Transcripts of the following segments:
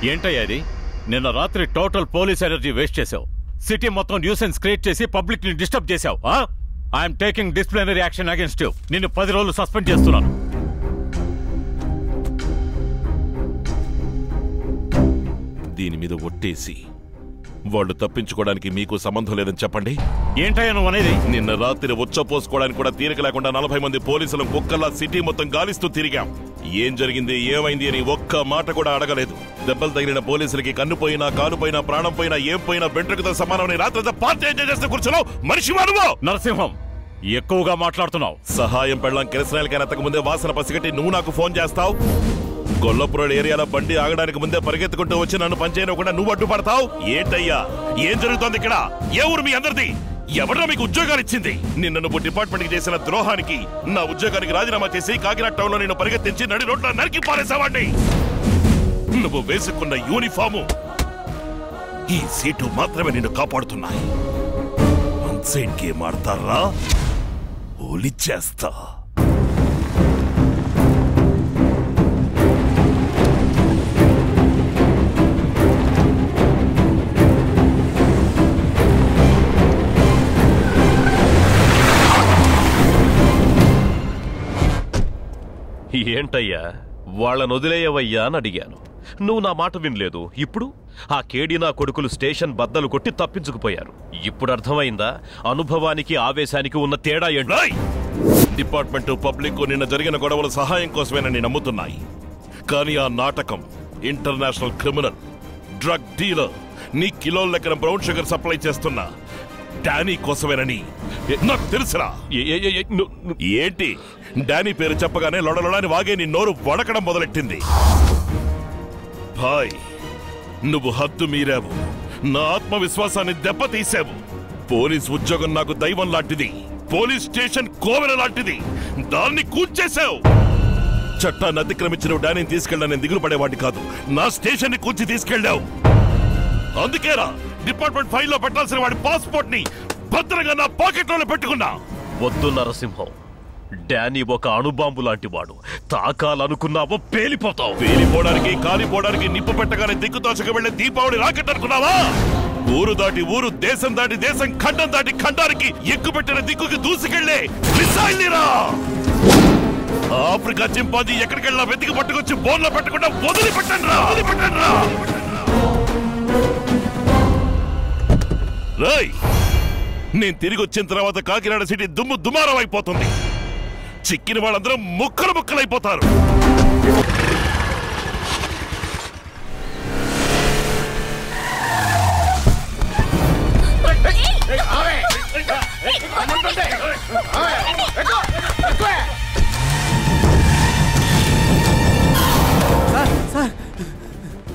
ఏంటయ్యా ఇది? నిన్న రాత్రి టోటల్ పోలీస్ ఎనర్జీ వేస్ట్ చేశావు. సిటీ మొత్తం న్యూసెన్స్ క్రియేట్ చేసి పబ్లిక్ ని డిస్టర్బ్ చేశావు. I'm taking disciplinary action against you. నిన్ను 10 రోజులు సస్పెండ్ చేస్తున్నాను. దీని మీద ఒట్టేసి వాళ్ళు తప్పించుకోవడానికి మీకు సంబంధం లేదని చెప్పండి. ఏంటయ్యా నువ్వు అనేది? నిన్న రాత్రి ఉచ్చపోసుకోవడానికి కూడా తీరిక లేకుండా 40 మంది పోలీసులు కుక్కల్లా సిటీ మొత్తం గాలిస్తూ తిరిగాం. ఏం జరిగింది, ఏమైంది అని ఒక్క మాట కూడా అడగలేదు. దెబ్బలు తగిలిన పోలీసులకి కన్ను పోయినా, కాలు పోయినా, ప్రాణం పోయినా, ఏం పోయినా వెంట్రుకతో సమానమని రాత్రి పార్టీ ఎంజాయ్ చేస్తే కూర్చున్నావు. మనిషి వాడువో నరసింహం, ఎక్కువగా మాట్లాడుతున్నావు. సహాయం పెళ్ళం కిరసనాయలకి ఎత్తక ముందే వాసన పసిగట్టి నువ్వు నాకు ఫోన్ చేస్తావు. గొల్లపురం ఏరియాలో బండి ఆగడానికి ముందే పరిగెత్తుకుంటూ వచ్చి నన్ను పనిచేయకుండా నువ్వు అడ్డుపడతావు. ఏంటయ్యా, ఏం జరుగుతోంది ఇక్కడ? ఏ ఊరు మీ అందరిది? ఎవరో మీకు ఉద్యోగాలు ఇచ్చింది? నిన్న నువ్వు డిపార్ట్మెంట్ కి చేసిన ద్రోహానికి నా ఉద్యోగానికి రాజీనామా చేసి కాకినాడ టౌన్ లో నేను పరిగెత్తించి నడి రోడ్ల నరికి పారేసావాడిని. నువ్వు వేసుకున్న యూనిఫాము, ఈ సీటు మాత్రమే నిన్ను కాపాడుతున్నాయి. అన్సైడ్ గేమ్ ఆడతారా? ఓలిచ్చేస్తా. ఏంటయ్యా, వాళ్ళను వదిలేయవయ్యా అని అడిగాను. నువ్వు నా మాట వినలేదు. ఇప్పుడు ఆ కేడి నా కొడుకులు స్టేషన్ బద్దలు కొట్టి తప్పించుకుపోయారు. ఇప్పుడు అర్థమైందా అనుభవానికి ఆవేశానికి ఉన్న తేడా ఏంటో? డిపార్ట్మెంట్ పబ్లిక్ నిన్న జరిగిన గొడవలు సహాయం కోసమేనని నమ్ముతున్నాయి. కానీ ఆ నాటకం ఇంటర్నేషనల్ క్రిమినల్, డ్రగ్ డీలర్, నీ కిలోల లెక్కన బ్రౌన్ షుగర్ సప్లై చేస్తున్నా డానీ కోసమేనని నాకు తెలుసురా. ఏంటి, డానీ పేరు చెప్పగానే లొడలొడని వాగే నీ నోరు వడకడం మొదలెట్టింది. భాయ్, నువ్వు హద్దు మీరావు. నా ఆత్మవిశ్వాసాన్ని దెబ్బతీసావు. పోలీస్ ఉద్యోగం నాకు దైవం లాంటిది. పోలీస్ స్టేషన్ కోవెల లాంటిది. దాన్ని కూల్చేశావు. చట్టాన్ని అతిక్రమించిన డానీని తీసుకెళ్ళా నేను దిగులు పడేవాడిని కాదు. నా స్టేషన్ ని కూల్చి తీసుకెళ్ళావు. అందుకేరా డిపార్ట్మెంట్ ఫైల్లో పెట్టాల్సిన వాడి పాస్పోర్ట్ ని భద్రంగా నా పాకెట్ లో పెట్టుకున్నా. వద్దు నరసింహం, డానీ ఒక అణుబాంబు లాంటి వాడు. తాకాలనుకున్నావో పేలిపోతావు. పేలిపోవడానికి, కాలిపోవడానికి నిప్పు పెట్టగానే దిక్కుతోచక వెళ్లే దీపావళి రాకెట్ అనుకున్నావా? ఊరు దాటి ఊరు, దేశం దాటి దేశం, ఖండం దాటి ఖండానికి ఎక్కుపెట్టిన దిక్కుకి దూసుకెళ్లే మిసైల్నిరా. ఆఫ్రికా చింపాంజీ ఎక్కడికెళ్ళా వెతికి పట్టుకొచ్చి బోన్లో పెట్టకుండా వదిలిపెట్టండి రా. రాయ్, నేను తిరిగి వచ్చిన తర్వాత కాకినాడ సిటీ దుమ్ము దుమారం అయిపోతుంది. చిక్కిన వాళ్ళందరూ ముక్కలు ముక్కలైపోతారు.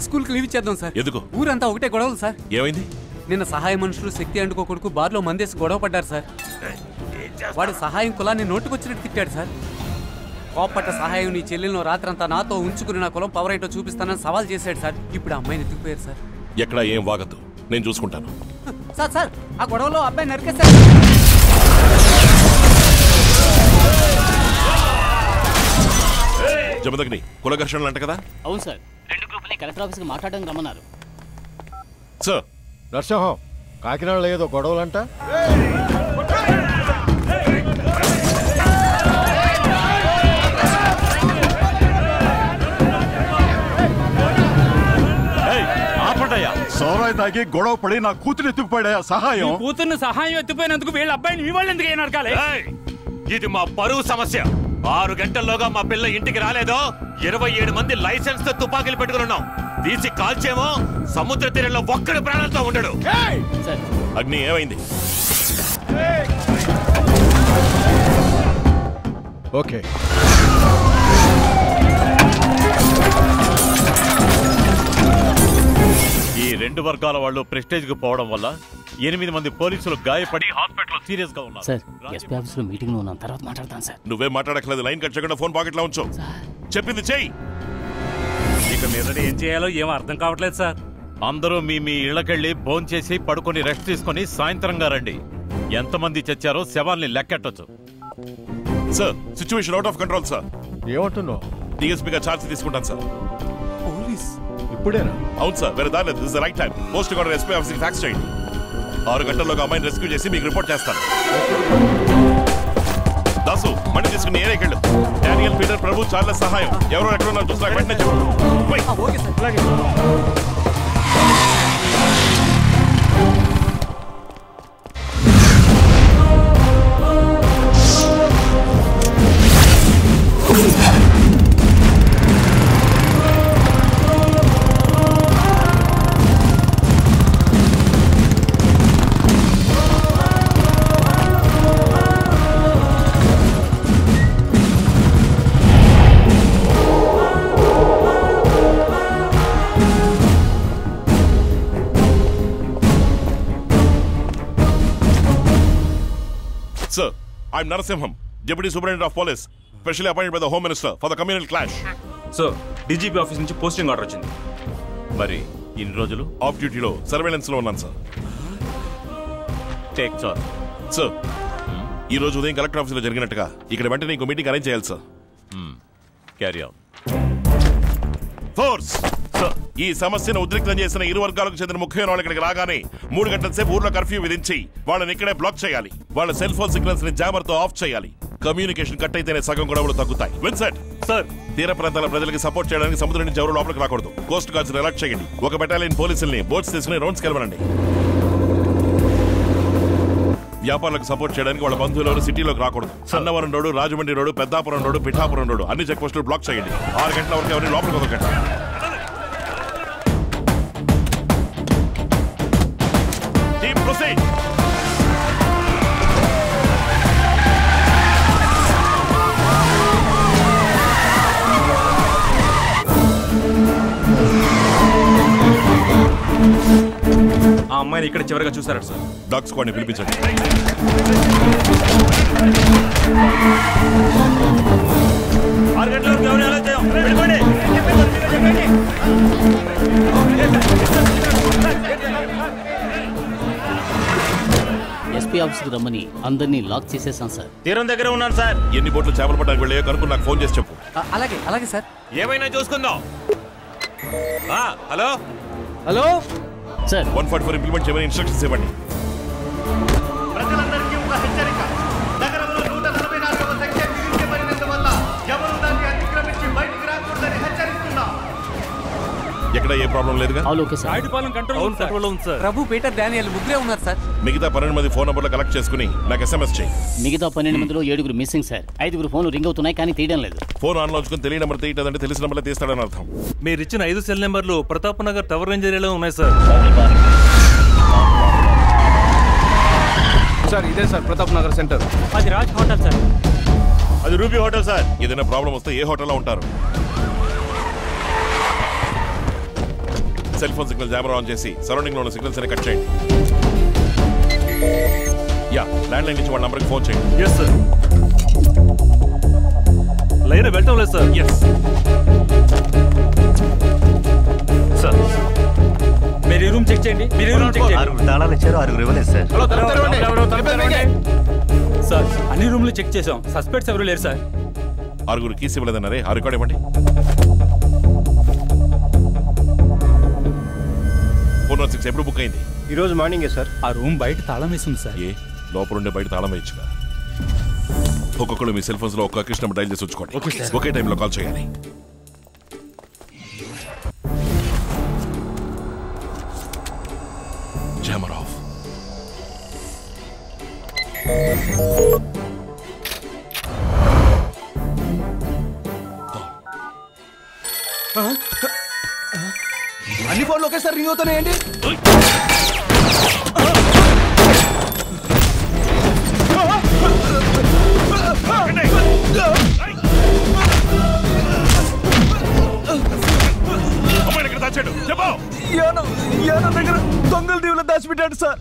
స్కూల్కి లీవ్ ఇచ్చేద్దాం సార్. ఎందుకు? ఊరంతా ఒకటే గొడవలు సార్. ఏమైంది? నిన్న సహాయ మనుషులు శక్తి అండుకో కొడుకు బార్లో మందేసి గొడవ పడ్డారు సార్. వాడు సహాయం కులాన్ని నోటుకొచ్చినట్టు తిట్టాడు సార్. కోప్పట్ట సహాయం నీ చెల్లెలను రాత్రంతా నాతో ఉంచుకుని నా కులం పవర్ ఏంటో చూపిస్తానని సవాల్ చేశాడు సార్. ఇప్పుడు అమ్మాయిని ఎత్తుకుపోయారు సార్. ఎక్కడ ఏం వాగద్దు, నేను చూసుకుంటాను. సార్ ఆ గొడవలో అబ్బాయి నరికేశారు. జమదగ్ని కుల ఘర్షణలు అంట కదా? అవును సార్. 2 గ్రూపుల్ని కలెక్టర్ ఆఫీస్కి మాట్లాడడానికి రమ్మన్నారు సార్. నరసింహం, కాకినాడలో ఏదో గొడవలంట. సోరాయి తాగి గొడవ పడి నా కూతురు ఎత్తుకుపోయా. సహాయం కూతుర్ని సహాయం ఎత్తుపోయినందుకు వీళ్ళ అబ్బాయిని మీ వాళ్ళు ఎందుకు నరకాలి? ఇది మా పరువు సమస్య. 6 గంటల్లోగా మా పిల్ల ఇంటికి రాలేదో 27 మంది లైసెన్స్ తో తుపాకీలు పెట్టుకున్నాం. తీసి కాల్చేమో సముద్ర తీరంలో ఒక్కడి ప్రాణాలతో ఉండడు. అగ్ని ఏమైంది? ఓకే, ఈ 2 వర్గాల వాళ్ళు ప్రెస్టేజ్ కు పోవడం వల్ల 8 మంది పోలీసులు గాయపడి హాస్పిటల్ సీరియస్ గా ఉన్నారు సార్. ఎస్పీ ఆఫీస్ లో మీటింగ్ లో ఉన్నాం, తర్వాత మాట్లాడతాను సార్. నువ్వే మాట్లాడక్కలేదు. లైన్ కట్ చేయకుండా ఫోన్ పాకెట్ లో ఉంచు. చెప్పింది చెయ్యి. ఇక మీద ఏం చేయాలో ఏం అర్థం కావట్లేదు సార్. అందరూ మీ ఇళ్లకెళ్ళి భోన్ చేసి పడుకొని రెస్ట్ తీసుకొని సాయంత్రంగా రండి. ఎంతమంది చచ్చారో శవాల్ని లెక్కెట్టొచ్చు. Sir, situation out of control sir. ఏమంటున్నావు? డిఎస్పీగా ఛార్జ్ తీసుకుంటాను సార్. పోలీస్ ఇప్పుడేనా? అవును సార్, వేరే దాని this right time. Post order SP ఆఫీస్కి ఫ్యాక్స్ చేయండి. 6 గంటల్లోగా అమ్మాయిని రెస్క్యూ చేసి మీకు రిపోర్ట్ చేస్తాను. దాసు మణి తీసుకుని ఏరియాకి వెళ్ళు. డానియల్, పీటర్, ప్రభు, చార్లెస్ సహాయం ఎవరో ఎక్కడ ఉన్నారు చూసి నాకు వెంటనే చెప్పు. Okay sir. అలాగే. Sir, I'm Narasimham, Deputy Superintendent of Police, specially appointed by the Home Minister for the communal clash. Sir, DGP office నుంచి పోస్టింగ్ ఆర్డర్ వచ్చింది. మరి ఇన్ని రోజులు ఆఫ్ డ్యూటీలో సర్వేలెన్స్ లో ఉన్నాను సార్. Take charge. సార్, ఈ రోజు ఉదయం కలెక్టర్ ఆఫీసులో జరిగినట్టుగా ఇక్కడ వెంటనే ఇంకో మీటింగ్ అరేంజ్ చేయాలి sir. Carry on. Force sir, ఈ సమస్యను ఉద్రిక్తం చేసిన ఇరు వర్గాలకు చెందిన ముఖ్యమైన వాళ్ళు ఇక్కడికి రాగానే 3 గంటల సేపు ఊర్లో కర్ఫ్యూ విధించి వాళ్ళని ఇక్కడే బ్లాక్ చేయాలి. వాళ్ళ సెల్ ఫోన్ సిగ్నల్స్ ని జామర్ తో ఆఫ్ చేయాలి. కమ్యూనికేషన్ కట్ అయితేనే సగం గొడవలు తగ్గుతాయి. విన్సెంట్ సార్, తీర ప్రాంతాల ప్రజలకు సపోర్ట్ చేయడానికి సముద్రం నుంచి ఎవరు లోపలికి రాకూడదు. కోస్ట్ గార్డ్స్ అలర్ట్ చేయండి. ఒక బెటాలియన్ పోలీసుల్ని బోట్స్ తీసుకుని రౌండ్స్ కెలవనండి. వ్యాపారులకు సపోర్ట్ చేయడానికి వాళ్ళ బంధువులు సిటీలోకి రాకూడదు. Annavaram road, Rajahmundry road, Peddapuram road, Pithapuram road అన్ని చెక్ పోస్టులు బ్లాక్ చేయండి. 6 గంటల వరకు ఎవరిని లోపలికి వదలకండి. Team proceed. ఆ అమ్మాయిని ఇక్కడ చివరిగా చూసారట సార్. డాగ్ స్క్వాడ్ ని పిలిపించండి. ఎస్పీ ఆఫీస్కి రమ్మని అందరినీ లాక్ చేసేసాం సార్. తీరం దగ్గర ఉన్నాను సార్. ఎన్ని బోట్లు చేపలు పట్టడానికి వెళ్ళాయో కనుక్కుని నాకు ఫోన్ చేసి చెప్పు. అలాగే అలాగే సార్. ఏమైనా చూసుకుందాం. హలో హలో సార్, 144 ఇంప్లిమెంట్ చేయమని ఇన్స్ట్రక్షన్స్ ఇవ్వండి. ప్రజలందరికీ ఒక హెచ్చరిక. నగరంలో 144వ సెక్షన్ విధించబడినందువల్ల ఎవరు దాన్ని అతిక్రమించి బయటికి రాకూడదని హెచ్చరిస్తున్నా. ఎక్కడ ఏ ప్రాబ్లం లేదుగా? Okay sir. Prabhu, Peter, Daniel ముగ్గురే ఉన్నారు సార్. మిగతా 12 మంది ఫోన్ నంబర్లు కలెక్ట్ చేసుకుని నాకు SMS చేయి. మిగతా 12 మందిలో 7 మిస్సింగ్ సార్. 5 ఫోన్లు రింగ్ అవుతున్నాయి కానీ తీయడం లేదు. ఫోన్ ఆన్ లో ఉంచుకుని తెలియని నెంబర్ తీయటంటే తెలిసిన నెంబర్లే తీస్తాడని అర్థం. మీరు ఇచ్చిన 5 సెల్ నెంబర్లు ప్రతాప్ నగర్ టవర్ రేంజ్ ఏరియాలో ఉన్నాయి సార్. సార్ ఇదే సార్ ప్రతాప్ నగర్ సెంటర్. అది రాజ్ హోటల్ సార్. అది రూబీ హోటల్ సార్. ఏదైనా ప్రాబ్లం వస్తే ఏ హోటల్లో ఉంటారు? Cell phone signal jammer on చేసి సరౌండింగ్ లో ఉన్న సిగ్నల్స్ అన్ని కట్ చేయండి. యా, ల్యాండ్ లైన్ నుంచి వాళ్ళ నంబర్కి ఫోన్ చేయండి. Yes sir. లైన్ వెళ్ళటం లేదు సార్. Yes sir. మీరు రూమ్ చెక్ చేయండి. తాళాలు ఇచ్చారు, 6 ఇవ్వలేదు సార్. సార్, అన్ని రూమ్లు చెక్ చేసాం. సస్పెక్ట్స్ ఎవరు లేరు సార్. 6 కీస్ ఇవ్వలేదన్నారే, ఆ రికార్డ్ ఇవ్వండి. 406 ఎప్పుడు బుక్ అయింది? ఈ రోజు మార్నింగే సార్. ఆ రూమ్ బయట తాళం వేసింది సార్. ఏ లోపల ఉండే బయట తాళం వేయచ్చుగా. ఒక్కొక్కరు మీ సెల్ ఫోన్స్ లో ఒక్క కృష్ణ డైల్ చేసి ఉంచుకోండి. ఒకే టైంలో కాల్ చేయాలి. Jammer of. అన్ని ఫోన్లు ఒకేసారి రింగ్ అవుతున్నాయండి. అమ్మాయిని ఎక్కడ దాచాడు చెప్పు. యానం దగ్గర దొంగల దీవులో దాచిపెట్టాడు సార్.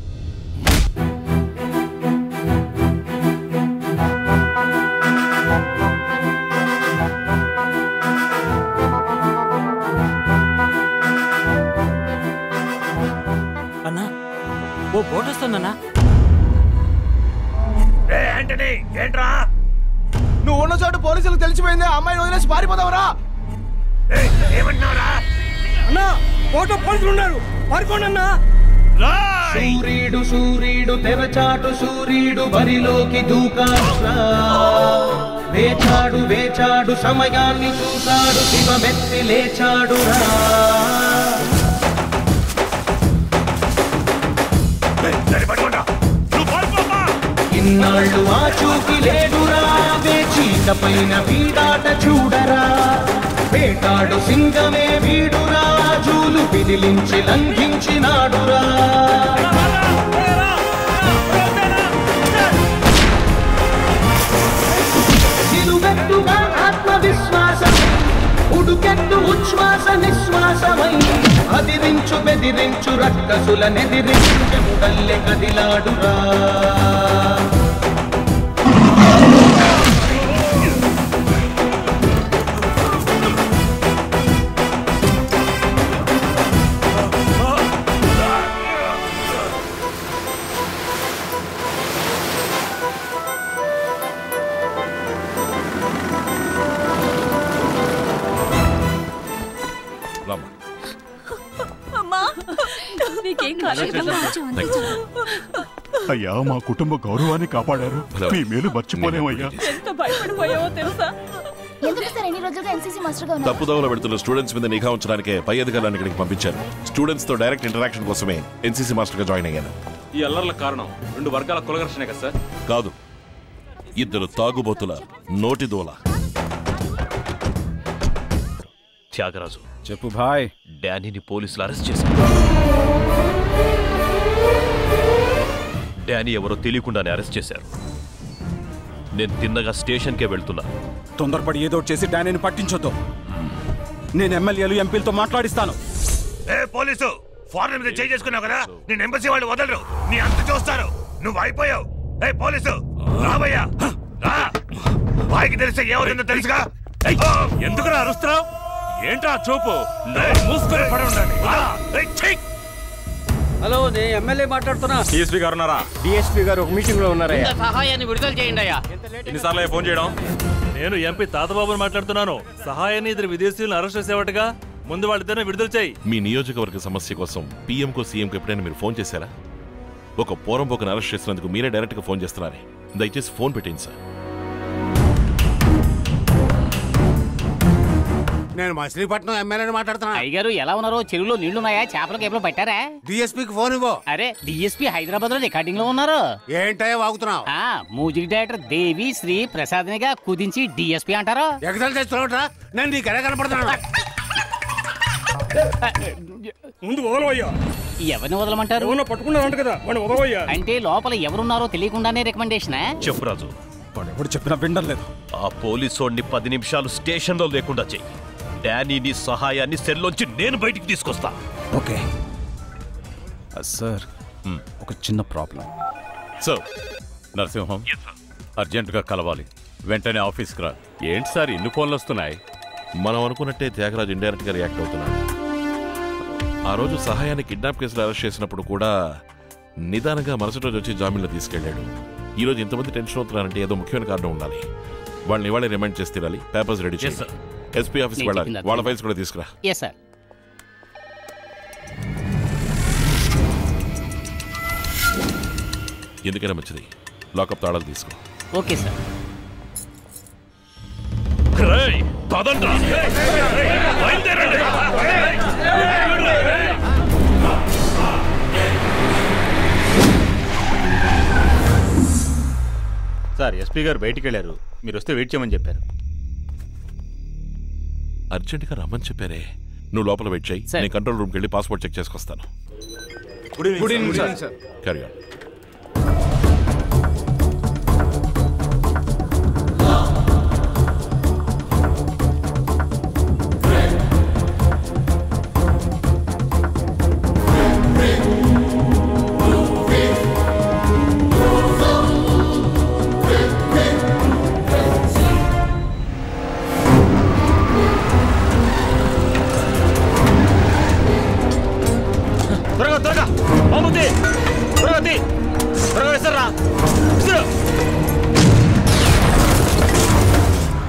అన్నా, ఓ బోట్ వస్తుందన్నా. ఏంట్రా? నువ్వు ఉన్న చోటు పోలీసులకు తెలిసిపోయింది. అమ్మాయిని వదిలేసి పారిపోతావరా? ఏమంటున్నావురా? అన్నా కోట పోలీసులు ఉన్నారు, పారిపోండి అన్నా. సూర్యుడు తెరచాటు సూర్యుడు బరిలోకి దూకాడురా. వేచాడు సమయాన్ని చూశాడు, శివమెత్తి లేచాడురా. ఇన్నాళ్ళు ఆ చూకి లేడురా, వేచీట పైన వీడాట చూడరా. వేటాడు సింగమే వీడురా, జూలు పిదిలించి లంఘించినాడురా. నిలువెత్తుగా ఆత్మవిశ్వాసం, ఉడుకెత్తు ఉచ్ఛ్వాస నిశ్వాసమై అదిరించు బెదిరించు రక్కసుల నెదిరించు ముడల్లె కదిలాడురా. అయ్యా, మా కుటుంబ గౌరవాన్ని కాపాడారు, మీ మేలు మర్చిపోలేమయ్యా. తప్పుదోవలో పెడుతున్న స్టూడెంట్స్ మీద నిఘా ఉంచడానికే పై అధికారులను ఇక్కడికి పంపించాను. స్టూడెంట్స్ తో డైరెక్ట్ ఇంటరాక్షన్ కోసమే ఎన్సీసీ మాస్టర్ గా జాయిన్ అయ్యాను. ఈ అల్లర్ల కారణం 2 వర్గాల కులఘర్షణే కదా సార్? కాదు, 2 తాగుబోతుల నోటి దూల. త్యాగరాజు, చెప్పు భాయ్. డానీని పోలీసులు అరెస్ట్ చేశారు. డానీ ఎవరో తెలియకుండానే అరెస్ట్ చేశారు. నేను తిన్నగా స్టేషన్కే వెళ్తున్నా. తొందరపడి ఏదో చేసి డానీని పట్టించొద్దు. నేను ఎమ్మెల్యేలు ఎంపీలతో మాట్లాడిస్తాను. పోలీసు ఫారెన్ మీద చేసుకున్నావు కదా, నేను ఎంబసీ వాళ్ళు వదలరు, నీ అంత చూస్తారు. నువ్వు అయిపోయావు. పోలీసు రాబయ్యా, రా. వాయికి తెలిస్తే ఎవరిందో తెలుసుగా. ఎందుకు అరుస్తున్నావు? ఏంట్రా చూపు? మూసుకొని పడి ఉండండి. హలో, నేను ఎమ్మెల్యే మాట్లాడుతున్నా. డిఎస్పీ గారు ఉన్నారా? డిఎస్పీ గారు ఒక మీటింగ్ లో ఉన్నారయ్యా. సహాయాన్ని విడుదల చేయండి అయ్యా. ఎన్నిసార్లు ఫోన్ చేయడం? నేను ఎంపీ తాతబాబుని మాట్లాడుతున్నాను. సహాయాన్ని 2 విదేశీయులను అరెస్ట్ చేసేవాటుగా, ముందు వాళ్ళిద్దరిని విడుదల చేయి. మీ నియోజకవర్గ సమస్య కోసం పీఎంకో సీఎంకో ఎప్పుడైనా మీరు ఫోన్ చేశారా? ఒక పోరంపోకను అరెస్ట్ చేసినందుకు మీరే డైరెక్ట్ గా ఫోన్ చేస్తున్నారే. దయచేసి ఫోన్ పెట్టింది సార్. నేను మచిలీపట్నం ఎమ్మెల్యేని మాట్లాడుతున్నా. అయ్యగారు ఎలా ఉన్నారో? చెరువులో నీళ్లున్నాయా? చేపలకు ఎప్పుడు పట్టారా? డిఎస్పీకి ఫోన్ ఇవ్వు. అరే, డిఎస్పీ హైదరాబాద్ లో రికార్డింగ్ లో ఉన్నారు. ఏంటయ్యా వాగుతున్నావు? మ్యూజిక్ డైరెక్టర్ దేవి శ్రీ ప్రసాద్నిగా కుదించి డిఎస్పీ అంటారు. ఎగతాలు చేస్తున్నావుట్రా? నేను నీకు ఎలా కనపడుతున్నాను? ముందు వదలవయ్యా. ఎవరిని వదలమంటారు? పట్టుకున్నారంట కదా, వదలవయ్యా. అంటే లోపల ఎవరున్నారో తెలియకుండానే రికమెండేషన్? చెప్పు రాజు. ఎప్పుడు చెప్పినా వినడం లేదు. ఆ పోలీసోడిని 10 నిమిషాలు స్టేషన్లో లేకుండా చెయ్యి. డానీని సహాయాన్ని సెల్లోంచి నేను బయటికి తీసుకొస్తా. Okay sir. ఒక చిన్న ప్రాబ్లం. సార్, నరసింహం అర్జెంటుగా కలవాలి. వెంటనే ఆఫీస్కి రా. ఏంటి సార్ ఇన్ని ఫోన్లు వస్తున్నాయి? మనం అనుకున్నట్టే త్యాగరాజు ఇండైరెక్ట్ గా రియాక్ట్ అవుతున్నాడు. ఆ రోజు సహాయాన్ని కిడ్నాప్ కేసులో అరెస్ట్ చేసినప్పుడు కూడా నిదానంగా మరుసటి రోజు వచ్చి జామీన్లో తీసుకెళ్లాడు. ఈ రోజు ఇంతమంది టెన్షన్ అవుతున్నారంటే ఏదో ముఖ్యమైన కారణం ఉండాలి. వాళ్ళని ఇవాళ రిమైండ్ చేసి తీరాలి. పేపర్స్ రెడీ చేసి ఎస్పీ ఆఫీస్కి వెళ్ళాలి. వాళ్ళ ఫైల్స్ కూడా తీసుకురా. ఎందుకైనా మంచిది, లాకప్ తాళాలు తీసుకో. Okay sir. సార్, ఎస్పీ గారు బయటికి వెళ్ళారు, మీరు వస్తే వెయిట్ చేయమని చెప్పారు. అర్జెంటుగా రమ్మని చెప్పారే. నువ్వు లోపల వెయిట్ చేయి, నేను కంట్రోల్ రూమ్కి వెళ్ళి పాస్పోర్ట్ చెక్ చేసుకొస్తాను. Good evening sir. Carry on.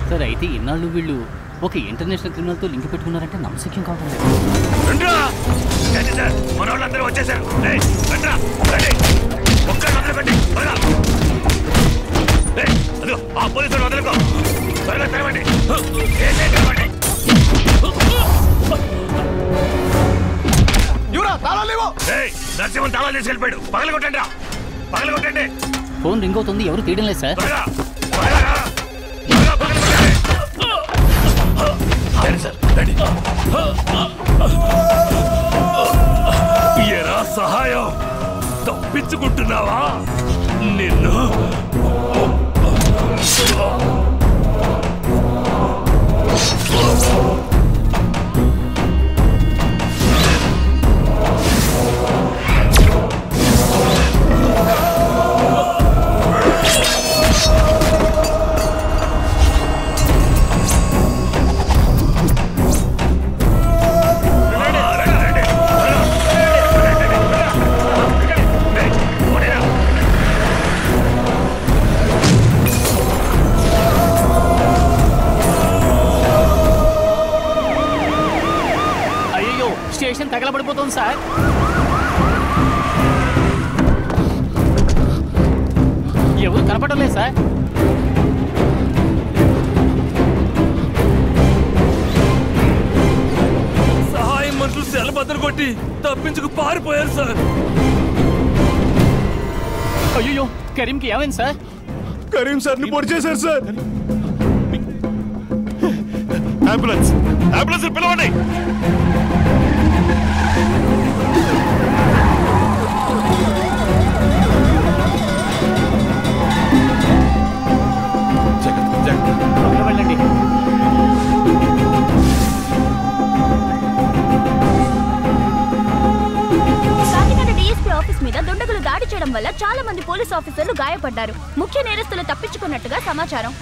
Sir, అయితే ఇన్నాళ్ళు వీళ్ళు ఒక ఇంటర్నేషనల్ క్రిమినల్ తో లింక్ పెట్టుకున్నారంటే నమ్మశక్యం కావడం లేదు. మన వాళ్ళందరూ వచ్చేసారు. ఆ పోలీసులు వదలుకో, త్వరగా తెరవండి. నరసింహన్ తాళాలు తీసుకెళ్ళిపోయాడు. పగలగొట్టండి రా, పగలగొట్టండి. ఫోన్ రింగ్ అవుతుంది, ఎవరు తీయడం లేదు సార్. ఏరా సహాయం, తప్పించుకుంటున్నావా? నిన్ను స్టేషన్ తగలబడిపోతుంది సార్. ఎవరు కనపడడం లేదు సార్. సహాయం మనుషులు సెల బద్దలు కొట్టి తప్పించుకు పారిపోయారు సార్. అయ్యో, కరీంకి ఏమైంది సార్? కరీం సార్ని పొడి చేశారు సార్. అంబులెన్స్, అంబులెన్స్ పిలవండి. వెళ్ళండి. కాకినాడ డీఎస్పీ ఆఫీస్ మీద దుండగులు దాడి చేయడం వల్ల చాలా మంది పోలీస్ ఆఫీసర్లు గాయపడ్డారు. ముఖ్య నేరస్తులు తప్పించుకున్నట్టుగా సమాచారం.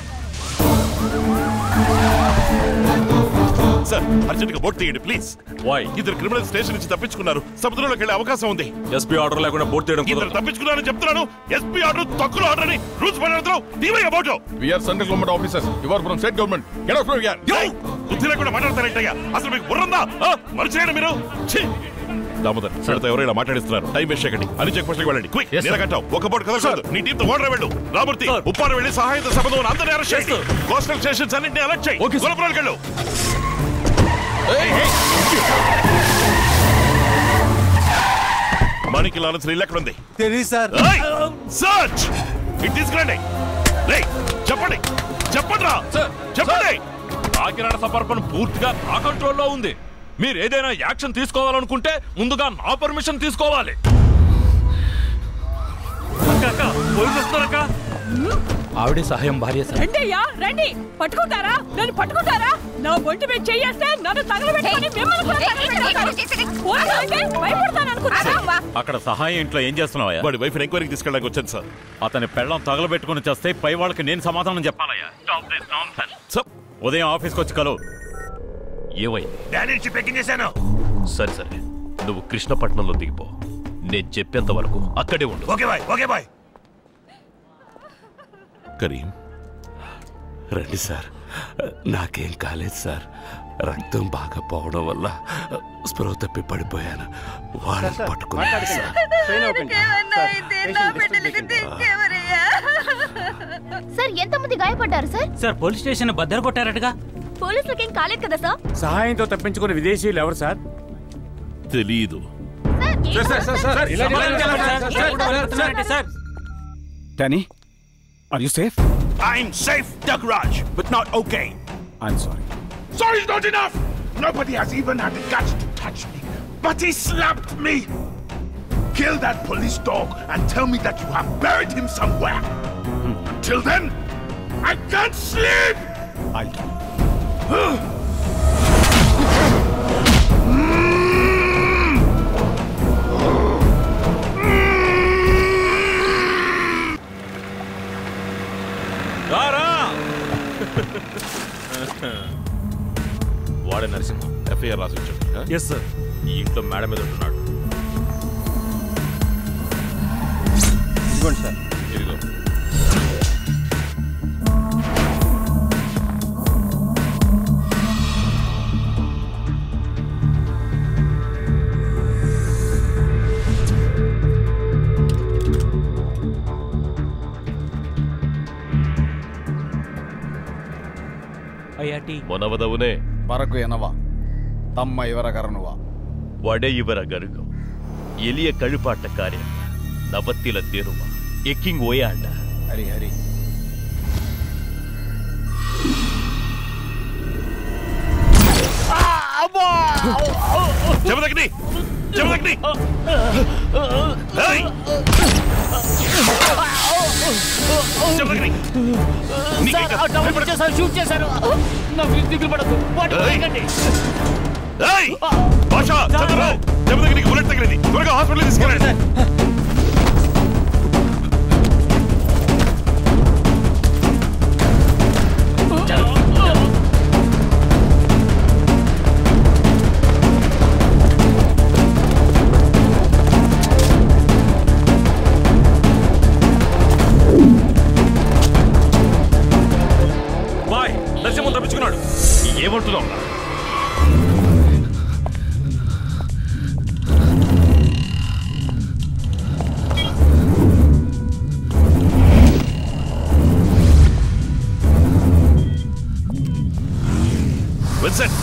సార్, అర్జెంట్ గా బోట్ తీయండి ప్లీజ్. వై? ఇద్దరు క్రిమినల్ స్టేషన్ నుంచి తప్పించుకున్నారు. సముద్రంలోకి వెళ్ళే అవకాశం ఉంది. ఎస్పీ ఆర్డర్ లేకుండా బోట్ తీయడం ఇద్దరు తప్పించుకున్నారని చెప్తున్నాను. ఎస్పీ ఆర్డర్ తక్కువ ఆర్డర్ అని రూల్స్ పడతావు. తీవయ్యా boat. We are central government officers. You are from state government. Get out from here. బుద్ధి లేకుండా మాట్లాడతారేంటయ్యా? అసలు మీకు బుర్రందా? మర్చిపోయారు మీరు. దామోదర్, సార్తో ఎవరైనా మాట్లాడిస్తున్నారు. టైం వేస్ట్ చేయకండి. అని చెక్ పోస్ట్ వెళ్ళండి. క్విక్, నిలకట్టావు. ఒక బోట్ కదలకూడదు. నీ టీంతో ఓడర్ వెళ్ళు. రామూర్తి, ఉప్పారు వెళ్ళి సహాయంతో సంబంధం అందరినీ అరెస్ట్ చేస్తూ కోస్టల్ స్టేషన్స్ అన్నింటినీ అలర్ట్ చేయి. గులపురాలకు వెళ్ళు. మనకి లారెన్స్ ఇల్లు ఎక్కడ ఉంది? తెలియదు సార్. సర్చ్ ఇట్ తీసుకురండి. చెప్పండి, చెప్పండి రా, చెప్పండి. కాకినాడ సమర్పణ పూర్తిగా నా కంట్రోల్లో ఉంది. మీరు ఏదైనా యాక్షన్ తీసుకోవాలనుకుంటే ముందుగా నా పర్మిషన్ తీసుకోవాలి. ఆవిడే సహాయం భార్య సార్. రండి, రండి, పట్టుకుంటారా? నన్ను పట్టుకుంటారా? నా ఒంటి మీద చెయ్యేస్తే నన్ను తగలబెట్టుకొని మిమ్మల్ని కూడా భయపడతాననుకున్నారా? అక్కడ సహాయం ఇంట్లో ఏం చేస్తున్నావా? వాడి వైఫ్ ఎంక్వైరీకి తీసుకెళ్ళడానికి వచ్చాను సార్. అతని పెళ్ళం తగలబెట్టుకుని చేస్తే పై వాళ్ళకి నేను సమాధానం చెప్పాలయ్యా. ఉదయం ఆఫీస్కి వచ్చి కలువు. ఏమైంది? సరే సరే, నువ్వు కృష్ణపట్నంలో దిగిపో. నేను చెప్పేంత వరకు అక్కడే ఉండు. Okay bye, okay bye. Karim, రండి సార్. నాకేం కాలేదు సార్. రక్తం బాగా పోవడం వల్ల స్పృహ తప్పి పడిపోయాను. వాళ్ళని పట్టుకున్నాను సార్. సార్, ఎంతమంది గాయపడ్డారు సార్? సార్, పోలీస్ స్టేషన్ బద్దలు కొట్టారటగా. పోలీసులకి ఏం కాలేదు కదా సార్? సహాయంతో తప్పించుకున్న విదేశీయులు ఎవరు సార్? తెలీదు. Danny, are you safe? I'm safe, Dugraj, but not okay. I'm sorry. Sorry is not enough. Nobody has even had the guts to touch me, but he slapped me. Kill that police dog and tell me that you have buried him somewhere. Until then, I can't sleep. I'll do. వాడే Narasimham. FIR రాసి వచ్చాడు. Yes sir. ఈ ఇంట్లో మేడ మీద ఉంటున్నాడు. ఇదిగోండి sir. ఇదిగో. ఏంటి? ಮೊನವದವನೇ ಬರಕು ಏನವ ತಮ್ಮ ಇವರ ಕರನುವ ವಡೆ ಇವರ ಗರುಗು ಎಲಿಯ ಕಳುಪಾಟ ಕಾರ್ಯ ನವತ್ತಿಲ ತೇರುವ ಎಕ್ಕಿಂಗ್ ಓಯಾಂಡ ಹರಿ ಹರಿ జమదగ్ని జమదగ్ని షూట్ చేశారు దిగులు పడదు భాషా చంద్రరావు జమదగ్నికి బుల్లెట్ తగిలింది త్వరగా హాస్పిటల్ తీసుకెళ్ళండి ఏమంటున్నావు? విన్సెంట్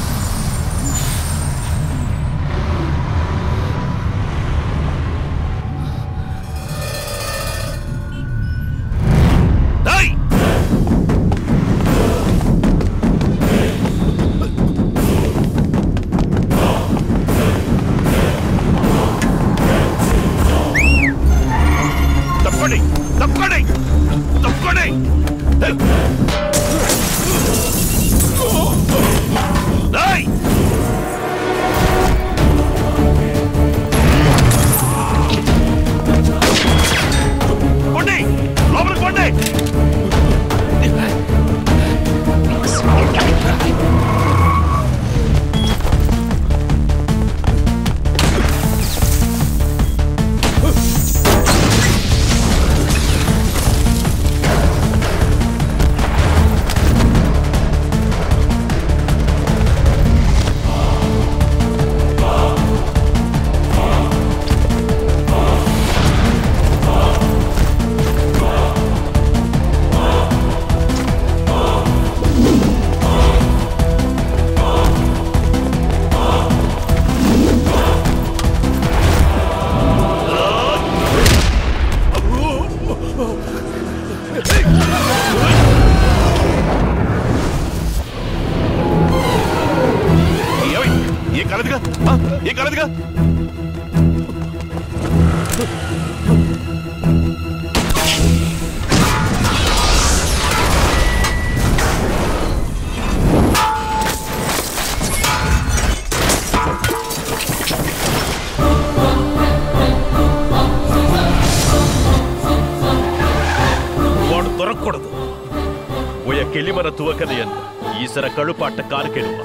ಕೆಲಿಮರ ತುವಕದೆಯನ್ನು ಈಸರ ಕಳುಪಾಟ ಕಾಲಕೆಳುವ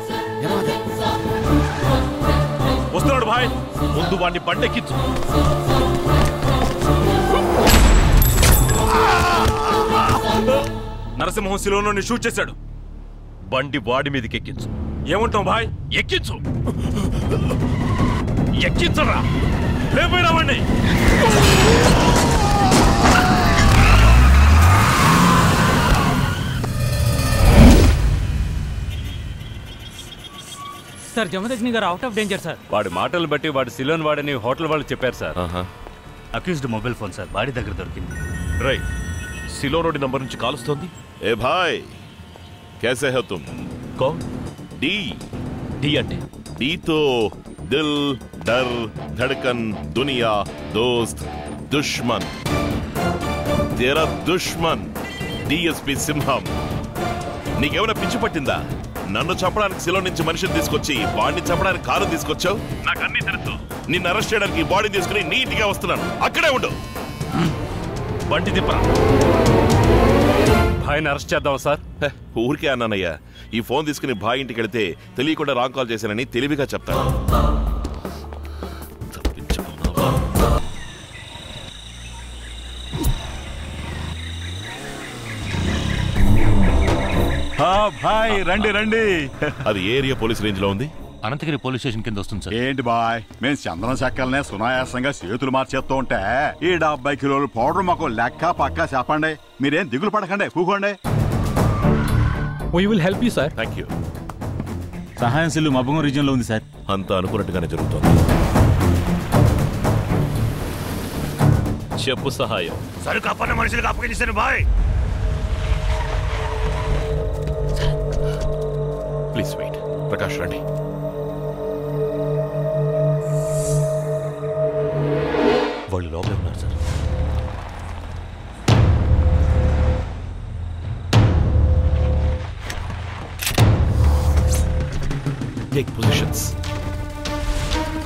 వస్తున్నాడు భాయ్ ముందు వాడిని బండెక్కించు నరసింహం శిలోని షూట్ చేశాడు బండి వాడి మీదకి ఎక్కించు ఏమంటావు భాయ్ ఎక్కించు ఎక్కించరా లేపోయినా వాడిని సార్ జమదగ్ని గారు అవుట్ ఆఫ్ డేంజర్ సార్. వాడి మాటలు బట్టి వాడు సిలోన్ వాడని హోటల్ వాళ్ళు చెప్పారు sir. Accused mobile phone sir body దగ్గర దొరికింది. రై సిలోనోడి నంబర్ నుంచి కాలుస్తోంది. ఏ భాయ్ कैसे हो तुम? कौन? डी डी అంటే डी तो दिल डर धड़कन दुनिया दोस्त दुश्मन तेरा दुश्मन डीएसपी సింహం. నీకేమైనా పిచ్చి పట్టిందా? నన్ను చంపడానికి శిలో నుంచి మనిషిని తీసుకొచ్చి వాడిని చంపడానికి కారు తీసుకొచ్చావు. నాకు అన్ని తెలుసు. నిన్ను అరెస్ట్ చేయడానికి బాడీ తీసుకుని నీ ఇంటికే వస్తున్నాను. అక్కడే ఉండు. బండి తిప్పరా. భాయ్ని అరెస్ట్ చేద్దాం సార్. ఊరికే అన్నానయ్యా. ఈ ఫోన్ తీసుకుని భాయ్ ఇంటికి వెళితే తెలియకుండా రాంగ్ కాల్ చేశానని తెలివిగా చెప్తాను. భాయ్ రండి రండి. అది ఏరియా పోలీస్ రేంజ్ లో ఉంది. అనంతగిరి పోలీస్ స్టేషన్ కింద వస్తుంది సార్. ఏంటి బాయ్ మేము చంద్రం చెక్కలనే సునాయాసంగా చేతులు మార్చేస్తూ ఉంటే ఈ 70 కిలోలు పౌడర్ మాకు లెక్క పక్కా చెప్పండి. మీరేం దిగులు పడకండి, కూకోండి. We will help you, sir. Thank you. సహాయం సెల్లు మబ్బగం రీజియన్ లో ఉంది సార్. అంతా అనుకున్నట్టుగానే జరుగుతోంది. చెప్పు సహాయం. సరుకు అప్పన్న మనుషులకు అప్పగించాను బాయ్. Please wait. ప్రకాష్ రండి. వాళ్ళు లోపలే ఉన్నారు సార్. Take positions.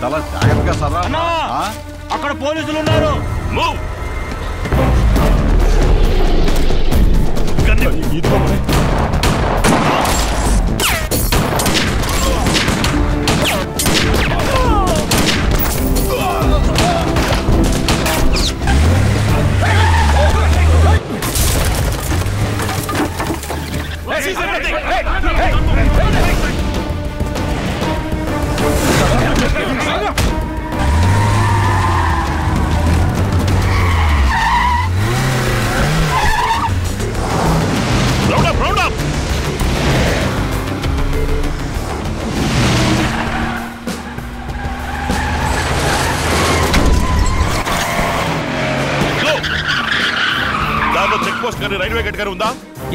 చాలా జాగ్రత్తగా సదా. అక్కడ పోలీసులు ఉన్నారు. మూవ్. చెక్ పోస్ట్ కానీ రైల్వే గేట్ గారు ఉందా?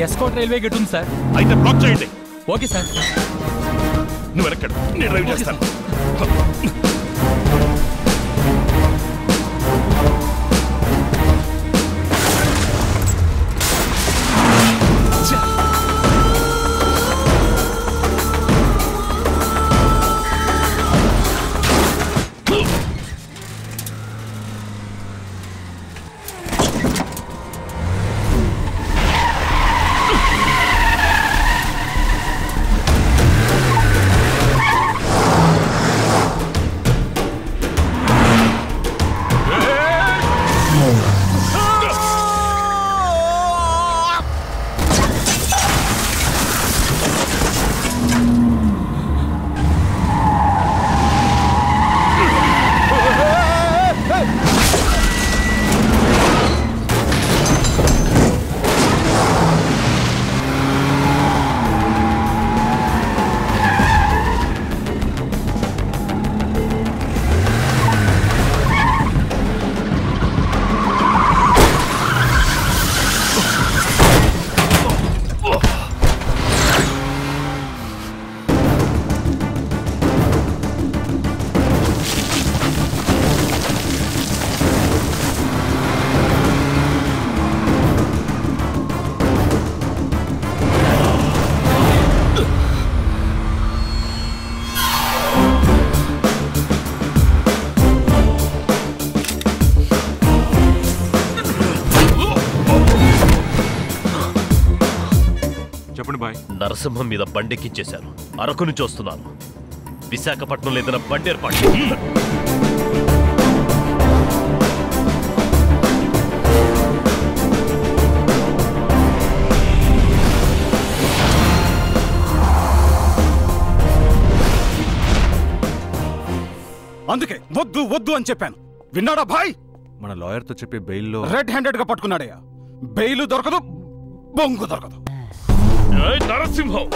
ఎస్కోట్ రైల్వే గేట్ ఉంది సార్. అయితే బ్లాక్ చేయండి. Okay sir. నువ్వు వెనక్కడు, నేను డ్రైవ్ చేస్తాను. నరసింహం మీద బండెక్కించేశాను. అరకు నుంచి వస్తున్నాను. విశాఖపట్నం లేదన్న బండి ఏర్పాటు. అందుకే వద్దు వద్దు అని చెప్పాను. విన్నాడా భాయ్? మన లాయర్ తో చెప్పి బెయిల్లో రెడ్ హ్యాండెడ్ గా పట్టుకున్నాడయ్యా. బెయిల్ దొరకదు, బొంగు దొరకదు. నరసింహం,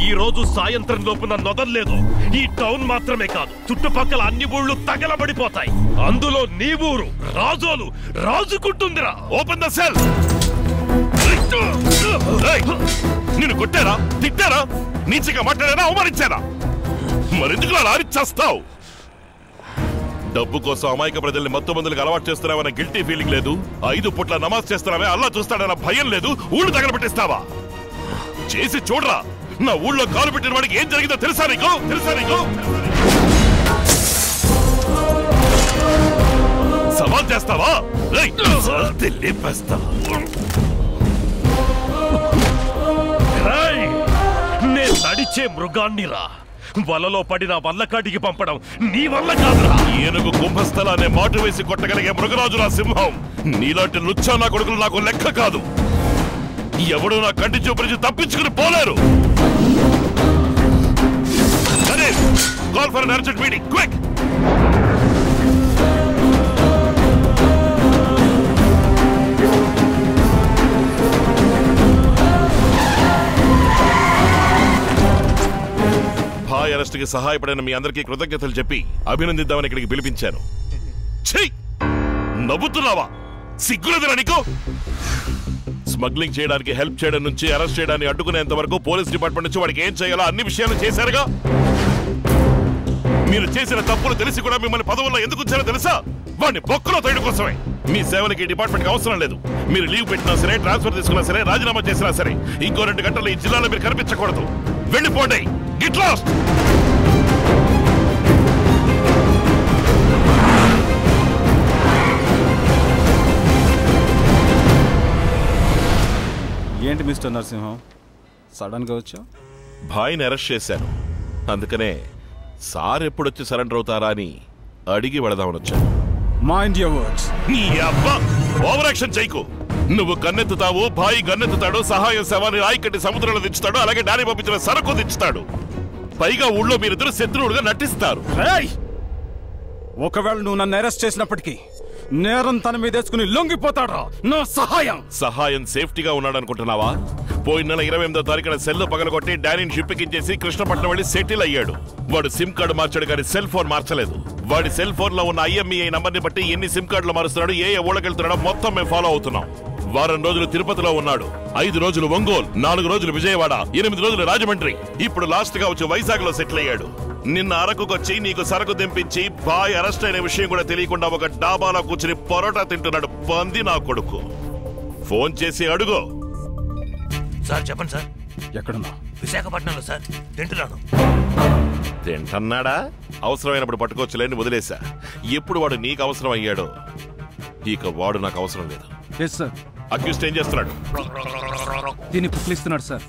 ఈ రోజు సాయంత్రం లోపు నన్ను వదలలేదు. ఈ టౌన్ మాత్రమే కాదు, చుట్టుపక్కల అన్ని ఊళ్ళు తగలబడిపోతాయి. అందులో నీ ఊరు రాజోలు రాజుకుంటుందిరా. Open the cell. నిన్ను కొట్టారా, తిట్టారా, నీచిగా మాట్లాడారా, అవమానించారా? మరెందుకు అలా ఆరిచ్చేస్తావు? డబ్బు కోసం అమాయక ప్రజల్ని మత్తు మందులకు అలవాటు చేస్తున్నావన్న గిల్టీ ఫీలింగ్ లేదు. 5 పూట్ల నమాజ్ చేస్తున్నావే, అల్లా చూస్తాడన్న భయం లేదు. ఊళ్ళు తగలబెట్టిస్తావా? చేసి చూడరా. నా ఊళ్ళో కాలు పెట్టిన వాడికి ఏం జరిగిందో తెలుసా నీకు? సవాల్ చేస్తావా? నేను నడిచే మృగాన్నిరా. వలలో పడిన వల్లకాటికి పంపడం నీ వల్ల కాదురా. ఏనుగు కుంభస్థలాన్ని మాటు వేసి కొట్టగలిగే మృగరాజురా సింహం. నీలాంటి లుచ్చా నా కొడుకులు నాకు లెక్క కాదు. ఎవడు నా కంటి చూపించి తప్పించుకుని పోలేరు. Call for an urgent meeting, quick. భాయ్ అరెస్ట్ కి సహాయపడిన మీ అందరికీ కృతజ్ఞతలు చెప్పి అభినందిద్దామని ఇక్కడికి పిలిపించాను. నవ్వుతున్నావా? సిగ్గులేదురా నీకు? స్మగ్లింగ్ చేయడానికి హెల్ప్ చేయడం నుంచి అరెస్ట్ చేయడాన్ని అడ్డుకునేంత వరకు పోలీస్ డిపార్ట్మెంట్ నుంచి వాడికి ఏం చేయాలో అన్ని విషయాలు చేశారుగా. మీరు చేసిన తప్పులు తెలిసి కూడా మిమ్మల్ని పదవుల్లో ఎందుకు ఉంచారో తెలుసా? వాడిని బొక్కలో తోయడం కోసమే. మీ సేవలకి డిపార్ట్మెంట్ కి అవసరం లేదు. మీరు లీవ్ పెట్టినా సరే, ట్రాన్స్ఫర్ తీసుకున్నా సరే, రాజీనామా చేసినా సరే, ఇంకో 2 గంటలు ఈ జిల్లాలో మీరు కనిపించకూడదు. వెళ్ళిపోండి. Get lost. ఏంటి మిస్టర్ నరసింహం, సడన్ గా వచ్చావు? భాయ్ని అరెస్ట్ చేశాను. అందుకనే సార్ ఎప్పుడొచ్చి సరెండర్ అవుతారా అని అడిగి వెళదామని వచ్చాను. Mind your words. నీ అబ్బా ఓవర్ యాక్షన్ చేయకు. నువ్వు గన్నెత్తుతావు, భాయ్ గన్నెత్తుతాడు, సహాయం శవాన్ని రాయి కట్టి సముద్రంలో దించుతాడు, అలాగే డానీ పంపించిన సరకు దించుతాడు. పైగా ఊళ్ళో మీరిద్దరు శత్రువులుగా నటిస్తారు. ఒకవేళ నువ్వు నన్ను అరెస్ట్ చేసినప్పటికీ నేరం తన మీద వేసుకుని లొంగిపోతాడా? నా సహాయం సేఫ్టీగా ఉన్నాడు అనుకుంటున్నావా? పోయిన నెల 28వ తారీఖున సెల్ పగలగొట్టి డానీని షిప్పించేసి కృష్ణపట్నం వెళ్ళి సెటిల్ అయ్యాడు. వాడు సిమ్ కార్డు మార్చాడు కానీ సెల్ ఫోన్ మార్చలేదు. వాడి సెల్ ఫోన్ లో ఉన్న IMEI నంబర్ ని బట్టి ఎన్ని సిమ్ కార్డులు మారుస్తున్నాడు, ఏ ఊళ్ళకెళ్తున్నాడో మొత్తం మేము ఫాలో అవుతున్నాం. వారం రోజులు తిరుపతిలో ఉన్నాడు, 5 రోజులు ఒంగోలు, 4 రోజులు విజయవాడ, 8 రోజులు రాజమండ్రి, ఇప్పుడు లాస్ట్ గా వచ్చి వైజాగ్ లో సెటిల్ అయ్యాడు. నిన్న అరకుకొచ్చి నీకు సరకు దింపించి బాయ్ అరెస్ట్ అయిన విషయం కూడా తెలియకుండా ఒక డాబాలో కూర్చుని పరోటా తింటున్నాడు పంది నా కొడుకు. ఫోన్ చేసి అడుగు. సార్ చెప్పండి సార్. ఎక్కడున్నా? విశాఖపట్నంలో సార్. తింటన్నాడా? అవసరమైనప్పుడు పట్టుకోవచ్చులేని వదిలేశా. ఎప్పుడు వాడు నీకు అవసరం అయ్యాడో ఇక వాడు నాకు అవసరం లేదు. అక్యూస్డ్ ఏం చేస్తున్నాడు? దీన్ని పుక్లిస్తున్నాడు సార్.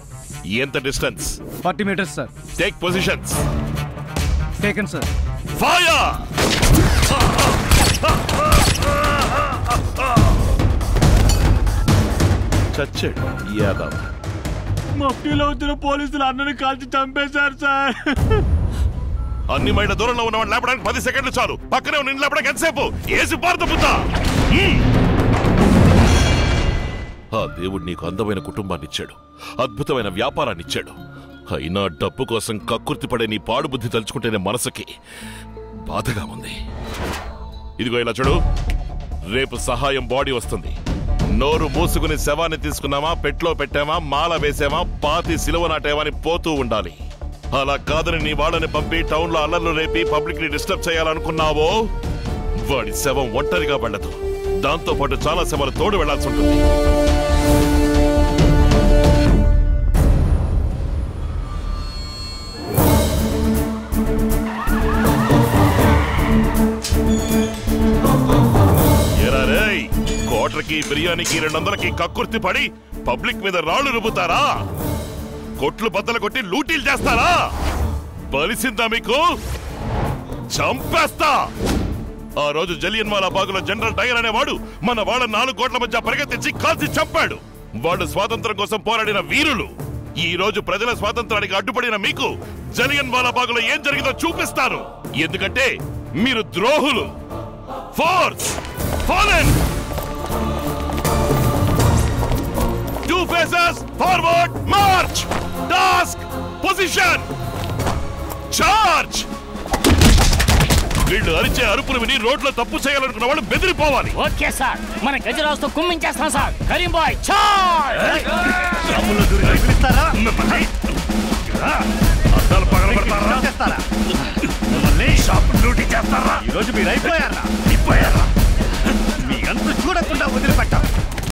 ఎంత distance? 40 metres sir. Take positions. Taken sir. Fire! చచ్చాడు యాదవ్. మఫ్టీలో వచ్చిన పోలీసులు అన్నని కాల్చి చంపేశారు సార్. అన్ని మైళ్ళ దూరంలో ఉన్నవాడు లేపడానికి 10 సెకండ్లు చాలు. పక్కనే ఉన్న లేపడానికి ఎంతసేపు? ఏసి పారత పుత్తా. ఆ దేవుడు నీకు అందమైన కుటుంబాన్ని ఇచ్చాడు, అద్భుతమైన వ్యాపారాన్ని ఇచ్చాడు. అయినా డబ్బు కోసం కక్కుర్తి పడే నీ పాడు బుద్ధి తలుచుకుంటేనే మనసుకి బాధగా ఉంది. ఇదిగో ఇలా చూడు, రేపు సహాయం బాడీ వస్తుంది. నోరు మూసుకుని శవాన్ని తీసుకున్నామా, పెట్లో పెట్టామా, మాల వేసామా, పాతి సిలువ నాటేమని పోతూ ఉండాలి. అలా కాదని నీ వాళ్ళని పంపి టౌన్ లో అల్లర్లు రేపి పబ్లిక్ ని డిస్టర్బ్ చేయాలనుకున్నావో వాడి శవం ఒంటరిగా వెళ్ళదు, దాంతో పాటు చాలా శవాలు తోడు వెళ్లాల్సి ఉంటుంది. కోటర్కి బిర్యానీకి 200కి కక్కుర్తి పడి పబ్లిక్ మీద రాళ్లు రుబ్బుతారా? కొట్లు బద్దలు కొట్టి లూటీలు చేస్తారా? బలిసిందా మీకు? చంపేస్తా. ఆ రోజు జలియన్వాలా బాగులో జనరల్ డయర్ అనేవాడు మన వాళ్ళ 4 కోట్ల మధ్య పరిగెత్తించి కాల్చి చంపాడు. వాళ్ళు స్వాతంత్రం కోసం పోరాడిన వీరులు. ఈ రోజు ప్రజల స్వాతంత్రానికి అడ్డుపడిన మీకు జలియన్వాలా బాగులో ఏం జరిగిందో చూపిస్తాను. ఎందుకంటే మీరు ద్రోహులు. Force fallen. 2 phases forward march. Task position charge. వీళ్ళు అరిచే అరుపులు విని రోడ్లో తప్పు చేయాలనుకున్న వాళ్ళు బెదిరిపోవాలి. ఓకే సార్, మన గజరాజుతో కుమ్మించేస్తాం సార్. కరీం బాయ్ చార్జ్. షాపుల్లో దూరి పిలుస్తారా? అద్దాలు పగలగొడతారా? చేస్తారా? మిమ్మల్ని షాప్ డ్యూటీ చేస్తారా? ఈ రోజు మీరు అయిపోయారా? అయిపోయారా? మీ అంత చూడకుండా వదిలిపెట్టాం.